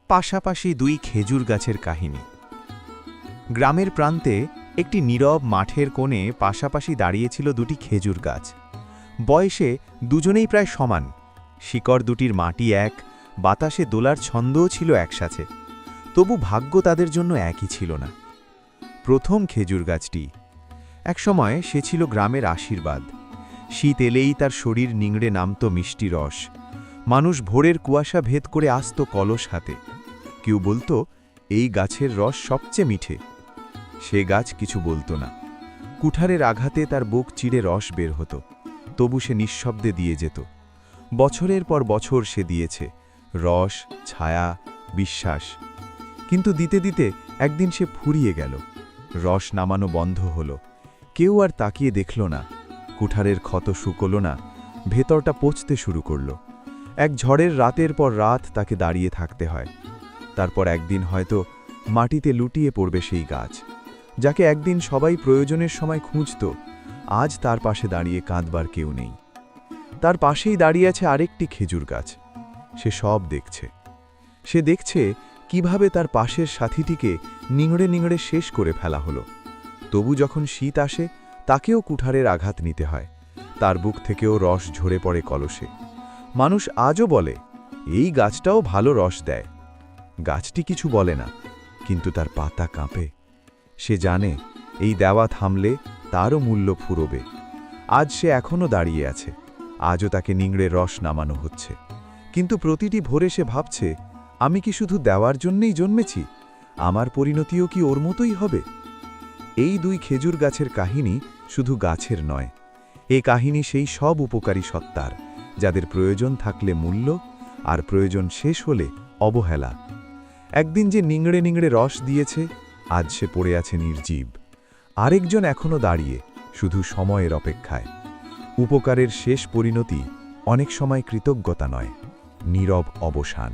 পাশাপাশি দুই খেজুর গাছের কাহিনী। গ্রামের প্রান্তে একটি নীরব মাঠের কোণে পাশাপাশি দাঁড়িয়েছিল দুটি খেজুর গাছ। বয়সে দুজনেই প্রায় সমান, শিকড় দুটির মাটি এক, বাতাসে দোলার ছন্দও ছিল একসাথে। তবু ভাগ্য তাদের জন্য একই ছিল না। প্রথম খেজুর গাছটি। একসময় সে ছিল গ্রামের আশীর্বাদ। শীত এলেই তার শরীর নিংড়ে নামত মিষ্টি রস। মানুষ ভোরের কুয়াশা ভেদ করে আসত কলস হাতে। কেউ বলতো, এই গাছের রস সবচেয়ে মিঠে। সে গাছ কিছু বলতো না। কুঠারের আঘাতে তার বুক চিড়ে রস বের হতো, তবু সে নিঃশব্দে দিয়ে যেত। বছরের পর বছর সে দিয়েছে রস, ছায়া, বিশ্বাস। কিন্তু দিতে দিতে একদিন সে ফুরিয়ে গেল। রস নামানো বন্ধ হলো। কেউ আর তাকিয়ে দেখল না। কুঠারের ক্ষত শুকল না, ভেতরটা পচতে শুরু করল। এক ঝড়ের রাতের পর রাত তাকে দাঁড়িয়ে থাকতে হয়। তারপর একদিন হয়তো মাটিতে লুটিয়ে পড়বে সেই গাছ, যাকে একদিন সবাই প্রয়োজনের সময় খুঁজত। আজ তার পাশে দাঁড়িয়ে কাঁদবার কেউ নেই। তার পাশেই দাঁড়িয়ে আছে আরেকটি খেজুর গাছ। সে সব দেখছে। সে দেখছে কিভাবে তার পাশের সাথীটিকে নিংড়ে নিংড়ে শেষ করে ফেলা হলো। তবু যখন শীত আসে, তাকেও কুঠারের আঘাত নিতে হয়। তার বুক থেকেও রস ঝরে পড়ে কলসে। মানুষ আজও বলে, এই গাছটাও ভালো রস দেয়। গাছটি কিছু বলে না, কিন্তু তার পাতা কাঁপে। সে জানে এই দেওয়া থামলে তারও মূল্য ফুরবে। আজ সে এখনও দাঁড়িয়ে আছে। আজও তাকে নিংড়ে রস নামানো হচ্ছে। কিন্তু প্রতিটি ভোরে সে ভাবছে, আমি কি শুধু দেওয়ার জন্যেই জন্মেছি? আমার পরিণতিও কি ওর মতোই হবে? এই দুই খেজুর গাছের কাহিনী শুধু গাছের নয়। এ কাহিনী সেই সব উপকারী সত্তার, যাদের প্রয়োজন থাকলে মূল্য, আর প্রয়োজন শেষ হলে অবহেলা। একদিন যে নিংড়ে নিংড়ে রস দিয়েছে, আজ সে পড়ে আছে নির্জীব। আরেকজন এখনো দাঁড়িয়ে, শুধু সময়ের অপেক্ষায়। উপকারের শেষ পরিণতি অনেক সময় কৃতজ্ঞতা নয়, নীরব অবসান।